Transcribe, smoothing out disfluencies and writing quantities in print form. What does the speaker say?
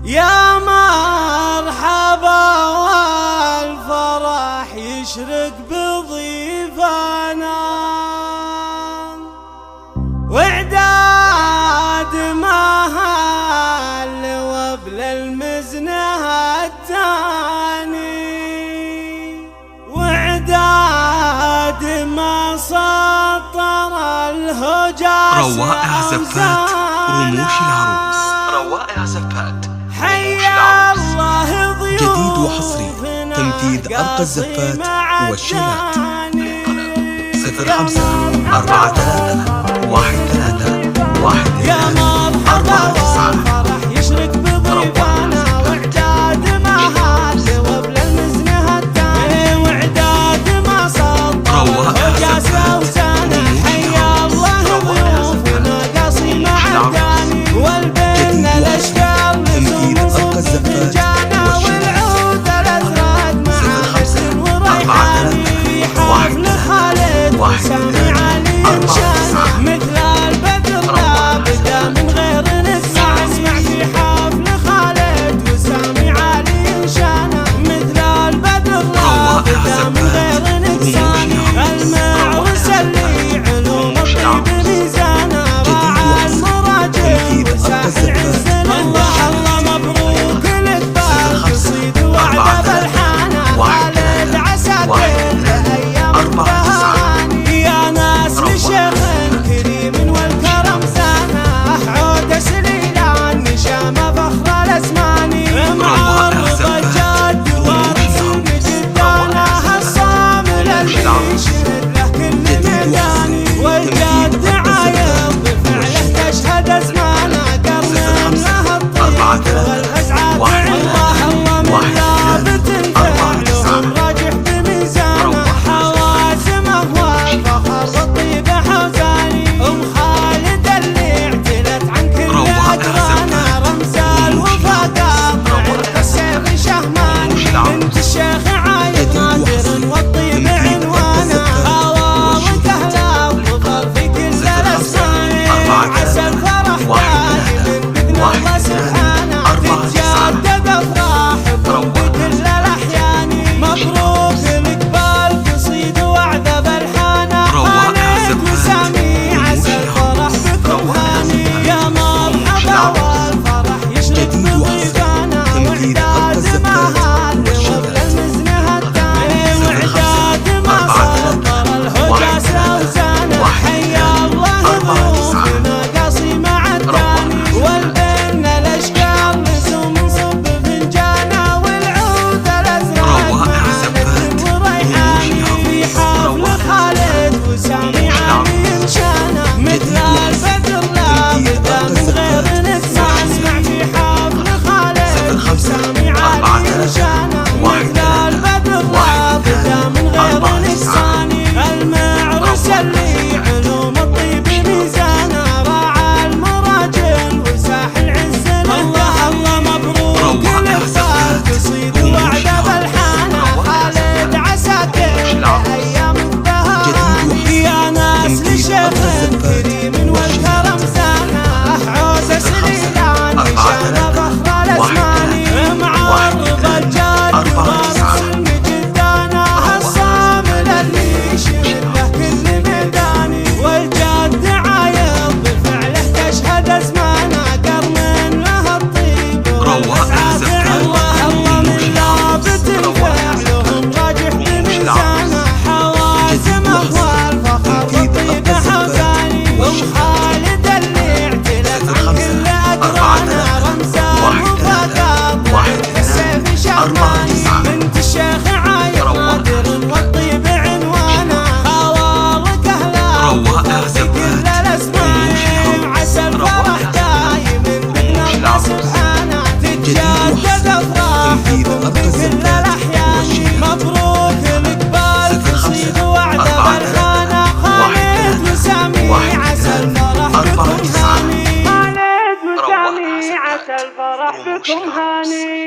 يا مرحبا والفرح يشرق بضيفانا، وعداد ما هل وبل المزنه التاني، وعداد ما سطر الهجاس روائع زفات رموش العروس. روائع زفات حيا الله ضيوف جديد وحصري تنفيذ أرقى الزفات والشيلات. 05-43-13-13-12. يا مرحبا والفرح يشرق بضيفانا، وعداد ما هال وبل المزنه التاني، وعداد ما سطر الهجاس وسانا. حيا الله ضيوفنا قاصي مع الداني، والبن الاشكال لزوم صب فنجانا، والعود الازرق مع حسن وريحاني، في حفل خالد وسامي علي انشانا، مثل البدر لا بدا من غير نسمع، اسمع في حفل خالد وسامي علي انشانا، مثل البدر لا بدا من غير نساني، المعرس اللي علوم الطيب ميزانا، راعى المراجل وساحل عز. الله الله مبروك لك بالقصيد وعد بالحانه، خالد عساكر لايام التهاني، يا ناس لشيخ كريم والكرم زانه، عود سليلان نشامه فخر الاسماني، معرض الجد وارث جدانا، الصامل اللي يشهد له كل ميداني، والجد عايض بفعله تشهد ازمانه، قرن له الطيب والغزعه. الله الله من ثابت فعلهم راجح بميزانه، حوازمه والفخر بالطيب حوزاني، ام خالد اللي اعتلت عن كل اقرانه، رمز الوفا قاطع السيف شهماني، بنت الشيخ عايض نادر والطيب عنوانه، هواوك اهلا وظل في كل الاسماني، عسى الفرح دايم باذن الله سبحانه، تتجدد افراحكم بكل الاحيان، مبروك لك بالقصيد وعذا بالحانه، خالد وسامي عسى الفرح بكم هاني، يا مرحبا والفرح يشرق بضيفانا، وعداد ما هال وبل المزنه التاني، وعداد ما سطر الهجاس وزانه، حيا الله ضيوفنا قاصي مع الداني، والبن الاشكال لزوم صب فنجانا، والعود الازرق مع نجم وريحاني، في حفل خالد وسامي علي انشانا، مثل البدر لا بدا من غير نسمع، اسمع في حفل خالد وسامي علي انشانا، مثل البدر لا بدا من غير نساني، المعرس اللي علوم الطيب ميزانا، راعى المراجل وساحل عز. الله الله مبروك لك بالقصيد وعد بالحانه، خالد عساكر لايام التهاني، يا ناس لشيخ كريم والكرم زانه، عود سليلان نشامه فخر الاسماني، معرض الجد وارث جدانا، الصامل اللي يشهد له كل ميداني، والجد عايض بفعله تشهد ازمانه، قرن له الطيب والغزعه. الله الله من ثابت فعلهم راجح بميزانه، حوازمه والفخر بالطيب حوزاني، ام خالد اللي اعتلت عن كل اقرانه، رمز الوفا قاطع السيف شهماني، بنت الشيخ عايض نادر والطيب عنوانه، هواوك اهلا في كل الاسماني، عسى الفرح دايم باذن الله سبحانه، تتجدد افراحكم بكل الاحيان، مبروك لك بالقصيد وعد بالحانه، خالد وسامي عسى الفرح بكم هاني، خالد وسامي عسى الفرح بكم هاني.